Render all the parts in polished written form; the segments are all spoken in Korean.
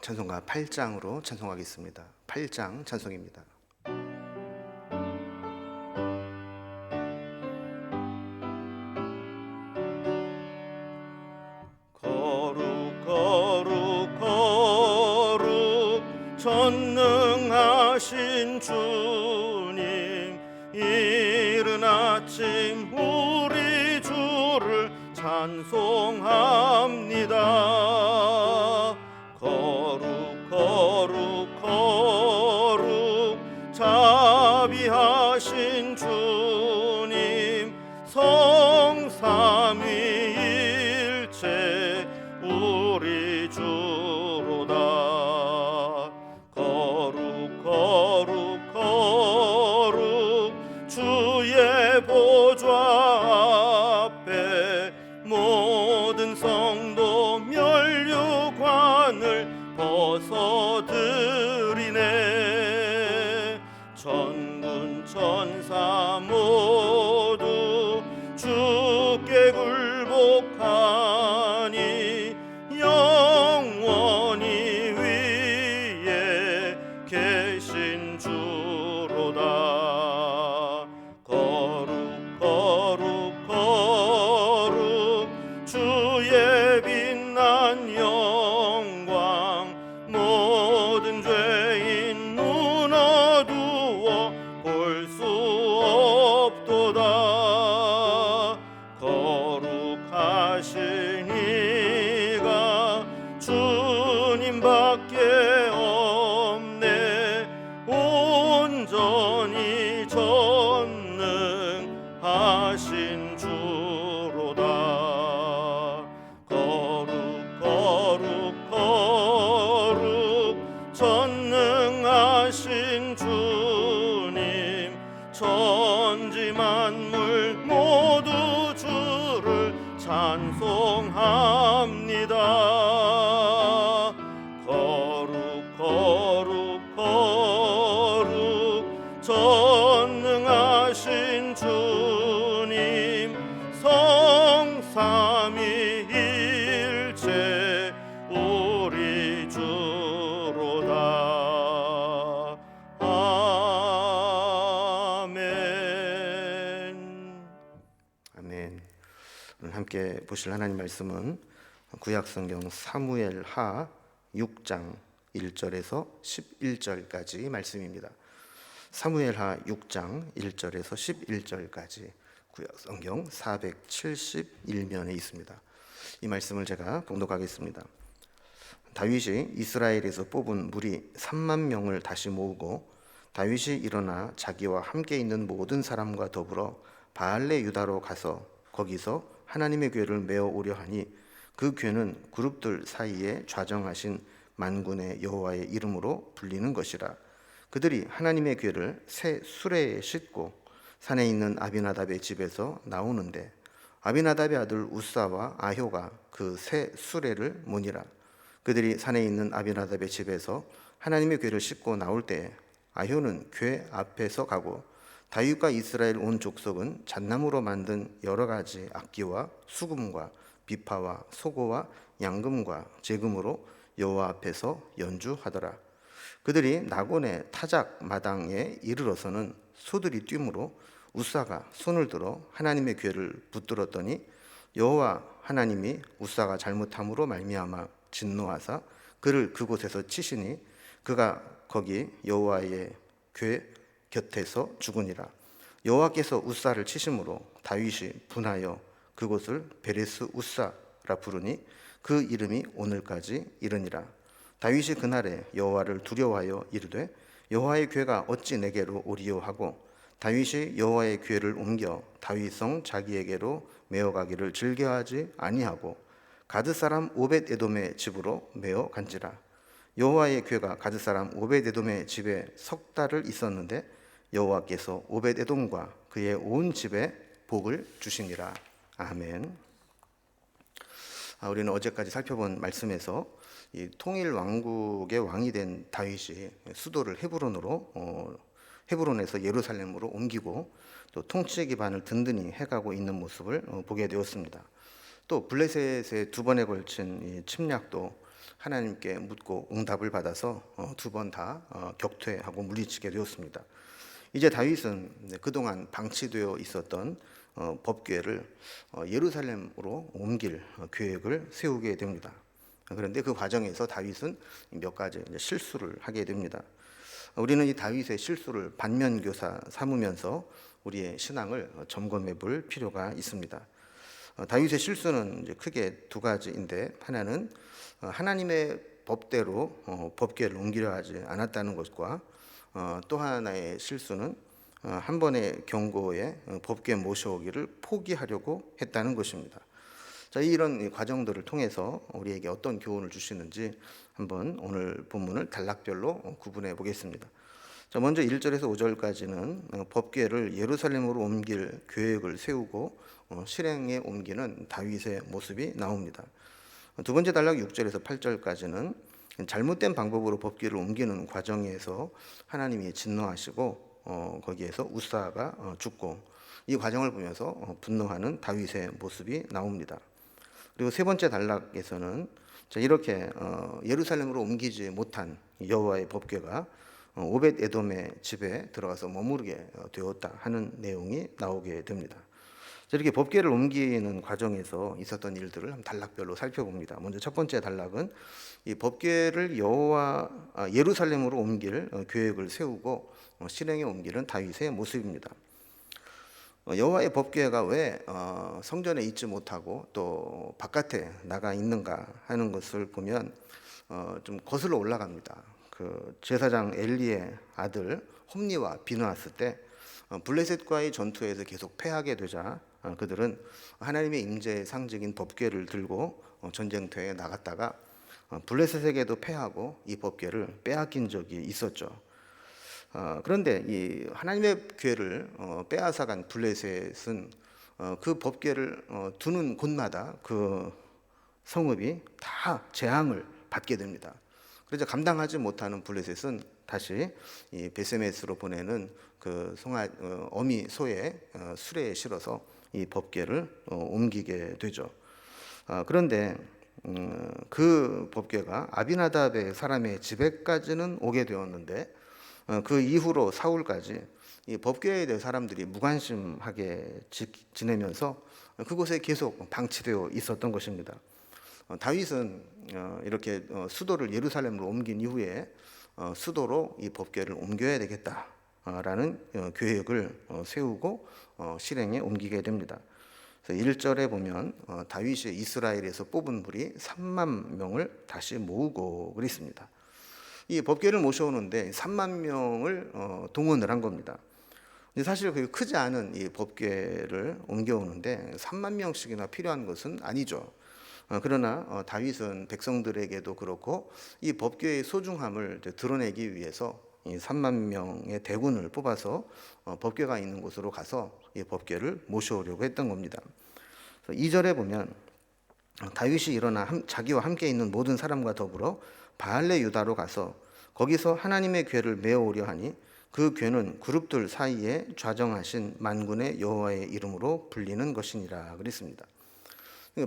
찬송가 8장으로 찬송하겠습니다. 8장 찬송입니다. 거룩 거룩 거룩 전능하신 주님, 이른 아침 우리 주를 찬송합니다. 거룩 거룩 거룩 자비하신 주님, 성삼위일체 우리 주로다. 거룩 거룩 거룩 주의 보좌 앞에 모든 성도 면류관을 벗어드리네. 천군 천사 모두 주께 굴복하니 영원히 위에 계신 주로다. 거룩 거룩 거룩 주의 빛난 영광, 모든 죄인 눈 어두워 볼 수 없도다. 거룩하신 이가 주님밖에 없네. 온전히 전능하신 주로다. 거룩 거룩 거룩 전능하신 주님, 천지 만물 모두 주를 찬송합니다. 거룩 거룩 거룩 전능하신 주님, 성삼위일체 우리 주로다. 아멘. 아멘. 오늘 함께 보실 하나님 말씀은 구약성경 사무엘하 6장 1절에서 11절까지 말씀입니다. 사무엘하 6장 1절에서 11절까지 구약성경 471면에 있습니다. 이 말씀을 제가 봉독하겠습니다. 다윗이 이스라엘에서 뽑은 무리 3만 명을 다시 모으고 다윗이 일어나 자기와 함께 있는 모든 사람과 더불어 바알레 유다로 가서 거기서 하나님의 궤를 메어 오려 하니, 그 궤는 그룹들 사이에 좌정하신 만군의 여호와의 이름으로 불리는 것이라. 그들이 하나님의 궤를 새 수레에 싣고 산에 있는 아비나답의 집에서 나오는데, 아비나답의 아들 우사와 아효가 그 새 수레를 모니라. 그들이 산에 있는 아비나답의 집에서 하나님의 궤를 싣고 나올 때에 아효는 궤 앞에서 가고, 다윗과 이스라엘 온 족속은 잣나무로 만든 여러 가지 악기와 수금과 비파와 소고와 양금과 제금으로 여호와 앞에서 연주하더라. 그들이 나곤의 타작 마당에 이르러서는 소들이 뛰므로 우사가 손을 들어 하나님의 궤를 붙들었더니, 여호와 하나님이 우사가 잘못함으로 말미암아 진노하사 그를 그곳에서 치시니, 그가 거기 여호와의 궤 곁에서 죽으니라. 여호와께서 우사를 치심으로 다윗이 분하여 그곳을 베레스 우사라 부르니, 그 이름이 오늘까지 이르니라. 다윗이 그날에 여호와를 두려워하여 이르되, 여호와의 궤가 어찌 내게로 오리요 하고, 다윗이 여호와의 궤를 옮겨 다윗성 자기에게로 메어가기를 즐겨하지 아니하고 가드 사람 오벳 에돔의 집으로 메어 간지라. 여호와의 궤가 가드 사람 오벳 에돔의 집에 석 달을 있었는데, 여호와께서 오벳 에돔과 그의 온 집에 복을 주시니라. 아멘. 우리는 어제까지 살펴본 말씀에서 이 통일 왕국의 왕이 된 다윗이 수도를 헤브론에서 예루살렘으로 옮기고 또 통치 기반을 든든히 해가고 있는 모습을 보게 되었습니다. 또 블레셋의 두 번에 걸친 이 침략도 하나님께 묻고 응답을 받아서 두 번 다 격퇴하고 물리치게 되었습니다. 이제 다윗은 그동안 방치되어 있었던 법궤를 예루살렘으로 옮길 계획을 세우게 됩니다. 그런데 그 과정에서 다윗은 몇 가지 실수를 하게 됩니다. 우리는 이 다윗의 실수를 반면교사 삼으면서 우리의 신앙을 점검해 볼 필요가 있습니다. 다윗의 실수는 이제 크게 두 가지인데, 하나는 하나님의 법대로 법궤를 옮기려 하지 않았다는 것과 또 하나의 실수는 한 번의 경고에 법궤 모셔오기를 포기하려고 했다는 것입니다. 자, 이런 과정들을 통해서 우리에게 어떤 교훈을 주시는지 한번 오늘 본문을 단락별로 구분해 보겠습니다. 자, 먼저 1절에서 5절까지는 법궤를 예루살렘으로 옮길 계획을 세우고 실행에 옮기는 다윗의 모습이 나옵니다. 두 번째 단락 6절에서 8절까지는 잘못된 방법으로 법궤를 옮기는 과정에서 하나님이 진노하시고 거기에서 우사가 죽고, 이 과정을 보면서 분노하는 다윗의 모습이 나옵니다. 그리고 세 번째 단락에서는 이렇게 예루살렘으로 옮기지 못한 여호와의 법궤가 오벳 에돔의 집에 들어가서 머무르게 되었다 하는 내용이 나오게 됩니다. 이렇게 법궤를 옮기는 과정에서 있었던 일들을 한번 단락별로 살펴봅니다. 먼저 첫 번째 단락은 이 법궤를 예루살렘으로 옮길 계획을 세우고 실행에 옮기는 다윗의 모습입니다. 여호와의 법궤가 왜 성전에 있지 못하고 또 바깥에 나가 있는가 하는 것을 보면 좀 거슬러 올라갑니다. 그 제사장 엘리의 아들 홈니와 비느하스 때 블레셋과의 전투에서 계속 패하게 되자 그들은 하나님의 임재의 상징인 법궤를 들고 전쟁터에 나갔다가 블레셋에게도 패하고 이 법궤를 빼앗긴 적이 있었죠. 그런데 이 하나님의 궤를 빼앗아간 블레셋은 그 법궤를 두는 곳마다 그 성읍이 다 재앙을 받게 됩니다. 그래서 감당하지 못하는 블레셋은 다시 이 베세메스로 보내는 그 어미 소의 수레에 실어서 이 법궤를 옮기게 되죠. 그런데 그 법궤가 아비나답의 사람의 집에까지는 오게 되었는데 그 이후로 사울까지 이 법궤에 대해 사람들이 무관심하게 지내면서 그곳에 계속 방치되어 있었던 것입니다. 다윗은 이렇게 수도를 예루살렘으로 옮긴 이후에 수도로 이 법궤를 옮겨야 되겠다라는 계획을 세우고 실행에 옮기게 됩니다. 1절에 보면 다윗이 이스라엘에서 뽑은 무리 3만 명을 다시 모으고 그랬습니다. 이 법궤를 모셔오는데 3만 명을 동원을 한 겁니다. 근데 사실 그 크지 않은 이 법궤를 옮겨오는데 3만 명씩이나 필요한 것은 아니죠. 그러나 다윗은 백성들에게도 그렇고 이 법궤의 소중함을 드러내기 위해서 이 3만 명의 대군을 뽑아서 법궤가 있는 곳으로 가서 이 법궤를 모셔오려고 했던 겁니다. 2절에 보면 다윗이 일어나 자기와 함께 있는 모든 사람과 더불어 바알레 유다로 가서 거기서 하나님의 궤를 메어오려 하니 그 궤는 그룹들 사이에 좌정하신 만군의 여호와의 이름으로 불리는 것이니라 그랬습니다.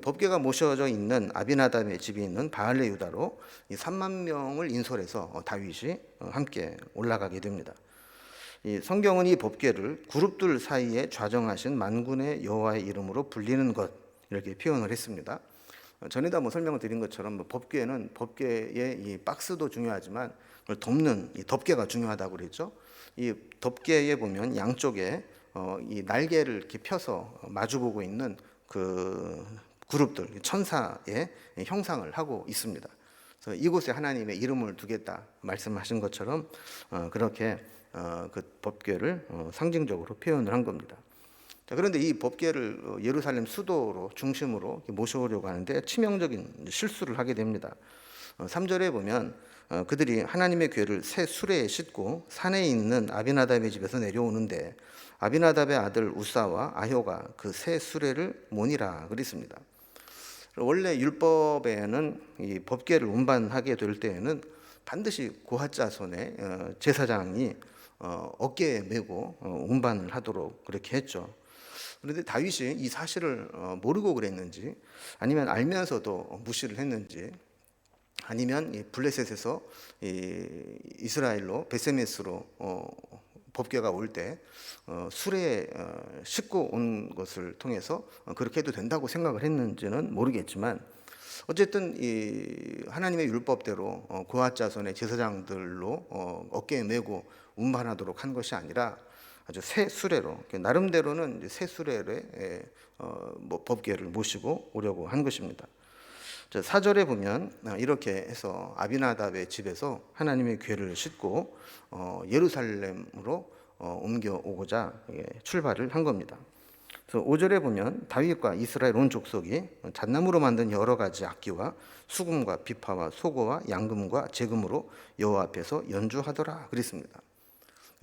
법궤가 모셔져 있는 아비나답의 집이 있는 바알레 유다로 이 3만 명을 인솔해서 다윗이 함께 올라가게 됩니다. 이 성경은 이 법궤를 그룹들 사이에 좌정하신 만군의 여호와의 이름으로 불리는 것, 이렇게 표현을 했습니다. 전에도 한번 설명을 드린 것처럼 법궤는 법궤의 이 박스도 중요하지만 그걸 덮는 이 덮개가 중요하다고 그랬죠. 이 덮개에 보면 양쪽에 이 날개를 이렇게 펴서 마주보고 있는 그 그룹들, 천사의 형상을 하고 있습니다. 그래서 이곳에 하나님의 이름을 두겠다 말씀하신 것처럼 그렇게 그 법궤를 상징적으로 표현을 한 겁니다. 자, 그런데 이 법궤를 예루살렘 수도로 중심으로 모셔오려고 하는데 치명적인 실수를 하게 됩니다. 3절에 보면 그들이 하나님의 궤를 새 수레에 싣고 산에 있는 아비나답의 집에서 내려오는데 아비나답의 아들 우사와 아효가 그 새 수레를 모니라 그랬습니다. 원래 율법에는 이 법궤를 운반하게 될 때에는 반드시 고핫 자손의 제사장이 어깨에 메고 운반을 하도록 그렇게 했죠. 그런데 다윗이 이 사실을 모르고 그랬는지 아니면 알면서도 무시를 했는지 아니면 이 블레셋에서 이스라엘로 베세메스로 법궤가 올 때 수레에 싣고 온 것을 통해서 그렇게 해도 된다고 생각을 했는지는 모르겠지만, 어쨌든 이 하나님의 율법대로 고앗 자손의 제사장들로 어깨에 메고 운반하도록 한 것이 아니라 아주 새 수레로, 나름대로는 이제 새 수레에 법궤를 모시고 오려고 한 것입니다. 4절에 보면 이렇게 해서 아비나답의 집에서 하나님의 궤를 싣고 예루살렘으로 옮겨오고자 출발을 한 겁니다. 그래서 5절에 보면 다윗과 이스라엘 온 족속이 잣나무로 만든 여러 가지 악기와 수금과 비파와 소고와 양금과 제금으로 여호와 앞에서 연주하더라 그랬습니다.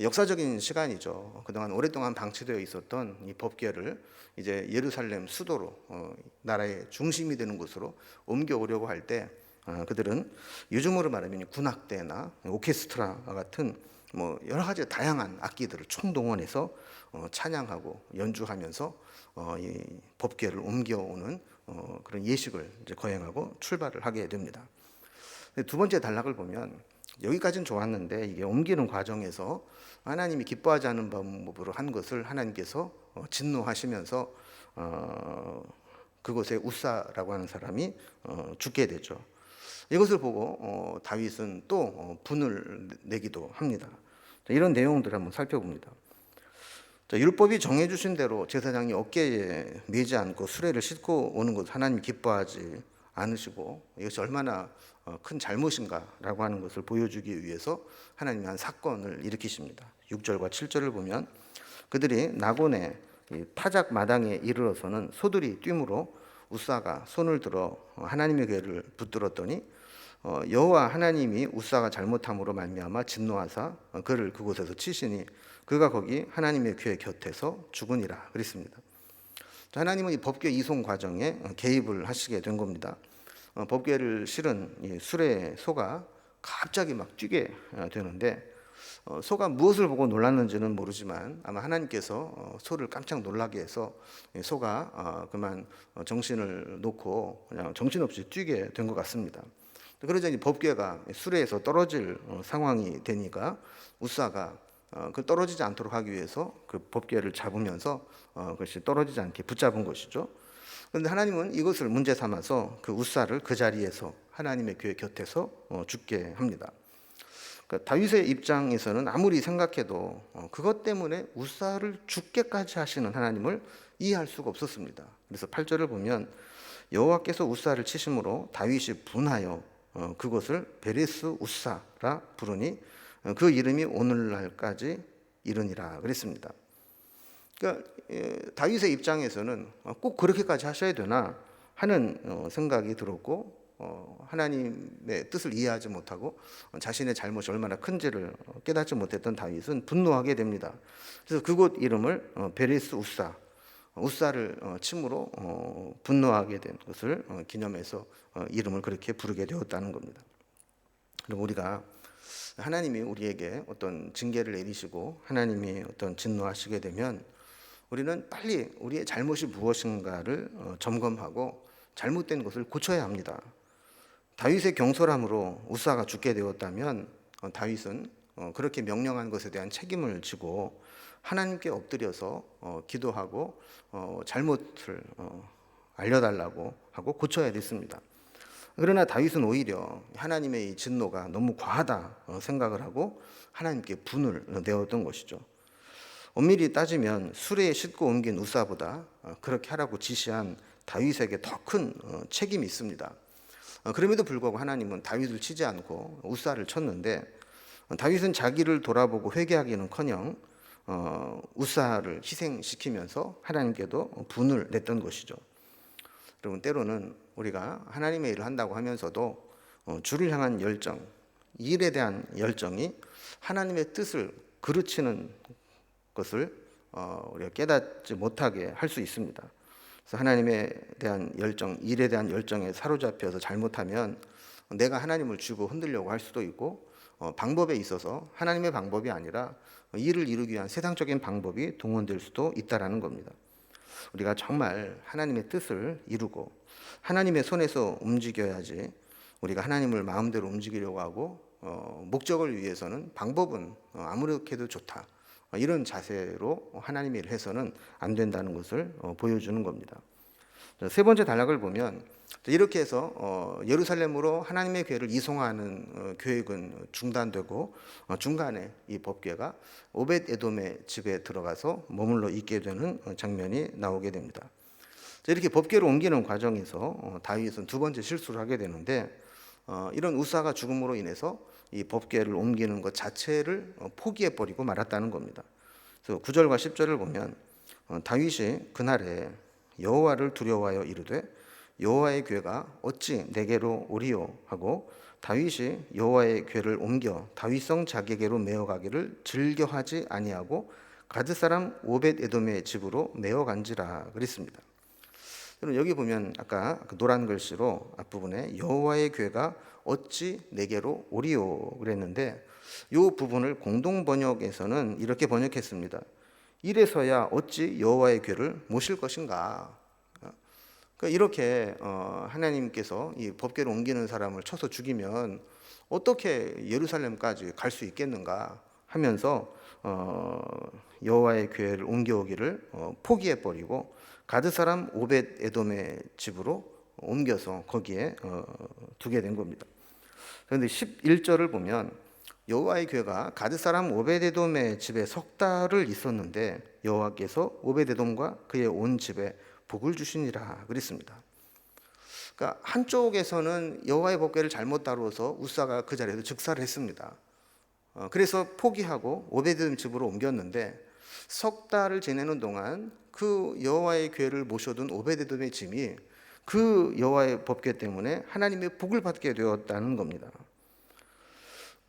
역사적인 시간이죠. 그동안 오랫동안 방치되어 있었던 이 법궤를 이제 예루살렘 수도로 나라의 중심이 되는 곳으로 옮겨오려고 할 때 그들은 요즘으로 말하면 군악대나 오케스트라 같은 뭐 여러 가지 다양한 악기들을 총동원해서 찬양하고 연주하면서 이 법궤를 옮겨오는 그런 예식을 이제 거행하고 출발을 하게 됩니다. 두 번째 단락을 보면 여기까지는 좋았는데 이게 옮기는 과정에서 하나님이 기뻐하지 않은 방법으로 한 것을 하나님께서 진노하시면서 그곳에 우사라고 하는 사람이 죽게 되죠. 이것을 보고 다윗은 또 분을 내기도 합니다. 이런 내용들을 한번 살펴봅니다. 율법이 정해주신 대로 제사장이 어깨에 메지 않고 수레를 싣고 오는 것 하나님 기뻐하지 않으시고 이것이 얼마나 큰 잘못인가라고 하는 것을 보여주기 위해서 하나님이 한 사건을 일으키십니다. 6절과 7절을 보면 그들이 나곤의 타작 마당에 이르러서는 소들이 뛰므로 우사가 손을 들어 하나님의 궤를 붙들었더니 여호와 하나님이 우사가 잘못함으로 말미암아 진노하사 그를 그곳에서 치시니 그가 거기 하나님의 궤 곁에서 죽으니라 그랬습니다. 하나님은 이 법궤 이송 과정에 개입을 하시게 된 겁니다. 법궤를 실은 이 수레의 소가 갑자기 막 뛰게 되는데 소가 무엇을 보고 놀랐는지는 모르지만 아마 하나님께서 소를 깜짝 놀라게 해서 소가 그만 정신을 놓고 그냥 정신없이 뛰게 된 것 같습니다. 그러자 이 법궤가 수레에서 떨어질 상황이 되니까 우사가 그 떨어지지 않도록 하기 위해서 그 법궤를 잡으면서 그것이 떨어지지 않게 붙잡은 것이죠. 그런데 하나님은 이것을 문제 삼아서 그 우사를 그 자리에서 하나님의 궤 곁에서 죽게 합니다. 그러니까 다윗의 입장에서는 아무리 생각해도 그것 때문에 우사를 죽게까지 하시는 하나님을 이해할 수가 없었습니다. 그래서 8절을 보면 여호와께서 우사를 치심으로 다윗이 분하여 그것을 베레스 우사라 부르니 그 이름이 오늘날까지 이르니라 그랬습니다. 그러니까 다윗의 입장에서는 꼭 그렇게까지 하셔야 되나 하는 생각이 들었고 하나님의 뜻을 이해하지 못하고 자신의 잘못이 얼마나 큰지를 깨닫지 못했던 다윗은 분노하게 됩니다. 그래서 그곳 이름을 베레스 우사, 우사를 침으로 분노하게 된 것을 기념해서 이름을 그렇게 부르게 되었다는 겁니다. 그리고 우리가 하나님이 우리에게 어떤 징계를 내리시고 하나님이 어떤 진노하시게 되면 우리는 빨리 우리의 잘못이 무엇인가를 점검하고 잘못된 것을 고쳐야 합니다. 다윗의 경솔함으로 우사가 죽게 되었다면 다윗은 그렇게 명령한 것에 대한 책임을 지고 하나님께 엎드려서 기도하고 잘못을 알려달라고 하고 고쳐야 됐습니다. 그러나 다윗은 오히려 하나님의 이 진노가 너무 과하다 생각을 하고 하나님께 분을 내었던 것이죠. 엄밀히 따지면 수레에 싣고 옮긴 우사보다 그렇게 하라고 지시한 다윗에게 더 큰 책임이 있습니다. 그럼에도 불구하고 하나님은 다윗을 치지 않고 우사를 쳤는데 다윗은 자기를 돌아보고 회개하기는커녕 우사를 희생시키면서 하나님께도 분을 냈던 것이죠. 여러분, 때로는 우리가 하나님의 일을 한다고 하면서도 주를 향한 열정, 이 일에 대한 열정이 하나님의 뜻을 그르치는 것을 우리가 깨닫지 못하게 할 수 있습니다. 그래서 하나님에 대한 열정, 일에 대한 열정에 사로잡혀서 잘못하면 내가 하나님을 쥐고 흔들려고 할 수도 있고 방법에 있어서 하나님의 방법이 아니라 일을 이루기 위한 세상적인 방법이 동원될 수도 있다라는 겁니다. 우리가 정말 하나님의 뜻을 이루고 하나님의 손에서 움직여야지 우리가 하나님을 마음대로 움직이려고 하고 목적을 위해서는 방법은 아무렇게 해도 좋다. 이런 자세로 하나님의 일을 해서는 안 된다는 것을 보여주는 겁니다. 세 번째 단락을 보면 이렇게 해서 예루살렘으로 하나님의 교회를 이송하는 계획은 중단되고 중간에 이 법궤가 오벳 에돔의 집에 들어가서 머물러 있게 되는 장면이 나오게 됩니다. 이렇게 법궤를 옮기는 과정에서 다윗은 두 번째 실수를 하게 되는데 이런 우사가 죽음으로 인해서 이 법궤를 옮기는 것 자체를 포기해 버리고 말았다는 겁니다. 그래서 9절과 10절을 보면 다윗이 그날에 여호와를 두려워하여 이르되 여호와의 궤가 어찌 내게로 오리요 하고 다윗이 여호와의 궤를 옮겨 다윗성 자기에게로 메어가기를 즐겨하지 아니하고 가드 사람 오벳 에돔의 집으로 메어간지라 그랬습니다. 여러분 여기 보면 아까 그 노란 글씨로 앞부분에 여호와의 궤가 어찌 내게로 오리요 그랬는데 이 부분을 공동 번역에서는 이렇게 번역했습니다. 이래서야 어찌 여호와의 궤를 모실 것인가. 그러니까 이렇게 하나님께서 이 법궤를 옮기는 사람을 쳐서 죽이면 어떻게 예루살렘까지 갈 수 있겠는가 하면서 여호와의 궤를 옮겨오기를 포기해 버리고 가드 사람 오벳 에돔의 집으로 옮겨서 거기에 두게 된 겁니다. 그런데 11절을 보면 여호와의 궤가 가드 사람 오벳 에돔의 집에 석 달을 있었는데 여호와께서 오벳 에돔과 그의 온 집에 복을 주시니라 그랬습니다. 그러니까 한쪽에서는 여호와의 법궤를 잘못 다루어서 우사가 그 자리에서 즉사를 했습니다. 그래서 포기하고 오벳 에돔 집으로 옮겼는데 석 달을 지내는 동안 그 여호와의 궤를 모셔둔 오벳 에돔의 짐이 그 여호와의 법궤 때문에 하나님의 복을 받게 되었다는 겁니다.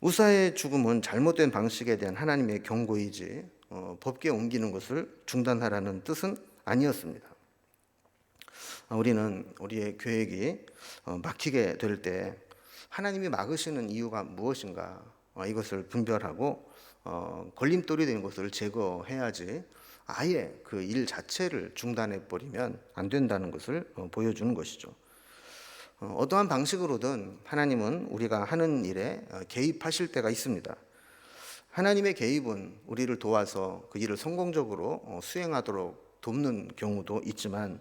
우사의 죽음은 잘못된 방식에 대한 하나님의 경고이지 법궤 옮기는 것을 중단하라는 뜻은 아니었습니다. 우리는 우리의 계획이 막히게 될 때 하나님이 막으시는 이유가 무엇인가 이것을 분별하고 걸림돌이 되는 것을 제거해야지 아예 그 일 자체를 중단해 버리면 안 된다는 것을 보여주는 것이죠. 어떠한 방식으로든 하나님은 우리가 하는 일에 개입하실 때가 있습니다. 하나님의 개입은 우리를 도와서 그 일을 성공적으로 수행하도록 돕는 경우도 있지만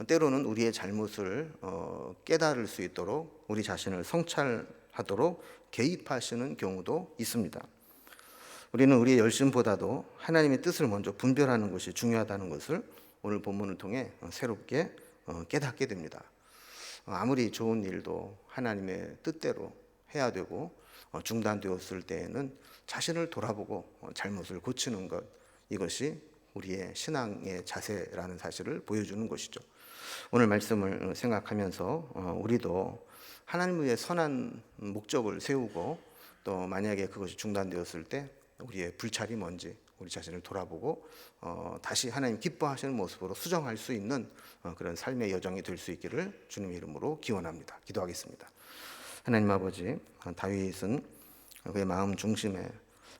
때로는 우리의 잘못을 깨달을 수 있도록 우리 자신을 성찰하도록 개입하시는 경우도 있습니다. 우리는 우리의 열심보다도 하나님의 뜻을 먼저 분별하는 것이 중요하다는 것을 오늘 본문을 통해 새롭게 깨닫게 됩니다. 아무리 좋은 일도 하나님의 뜻대로 해야 되고 중단되었을 때에는 자신을 돌아보고 잘못을 고치는 것, 이것이 우리의 신앙의 자세라는 사실을 보여주는 것이죠. 오늘 말씀을 생각하면서 우리도 하나님을 위해 선한 목적을 세우고 또 만약에 그것이 중단되었을 때 우리의 불찰이 뭔지 우리 자신을 돌아보고 다시 하나님 기뻐하시는 모습으로 수정할 수 있는 그런 삶의 여정이 될 수 있기를 주님의 이름으로 기원합니다. 기도하겠습니다. 하나님 아버지, 다윗은 그의 마음 중심에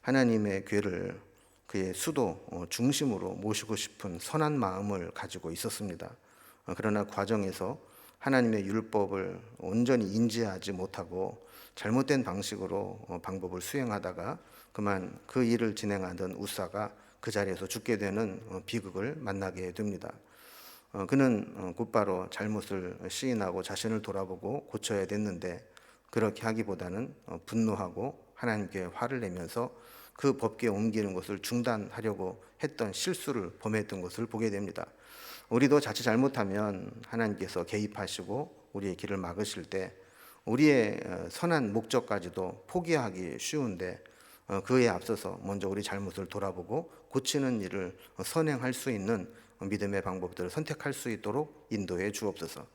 하나님의 궤를 그의 수도 중심으로 모시고 싶은 선한 마음을 가지고 있었습니다. 그러나 과정에서 하나님의 율법을 온전히 인지하지 못하고 잘못된 방식으로 방법을 수행하다가 그만 그 일을 진행하던 우사가 그 자리에서 죽게 되는 비극을 만나게 됩니다. 그는 곧바로 잘못을 시인하고 자신을 돌아보고 고쳐야 됐는데 그렇게 하기보다는 분노하고 하나님께 화를 내면서 그 법궤 옮기는 것을 중단하려고 했던 실수를 범했던 것을 보게 됩니다. 우리도 자칫 잘못하면 하나님께서 개입하시고 우리의 길을 막으실 때 우리의 선한 목적까지도 포기하기 쉬운데 그에 앞서서 먼저 우리 잘못을 돌아보고 고치는 일을 선행할 수 있는 믿음의 방법들을 선택할 수 있도록 인도해 주옵소서.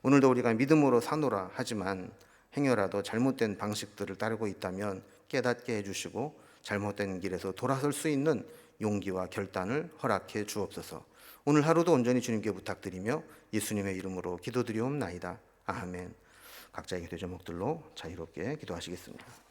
오늘도 우리가 믿음으로 사노라 하지만 행여라도 잘못된 방식들을 따르고 있다면 깨닫게 해주시고 잘못된 길에서 돌아설 수 있는 용기와 결단을 허락해 주옵소서. 오늘 하루도 온전히 주님께 부탁드리며 예수님의 이름으로 기도드리옵나이다. 아멘. 각자의 기도 제목들로 자유롭게 기도하시겠습니다.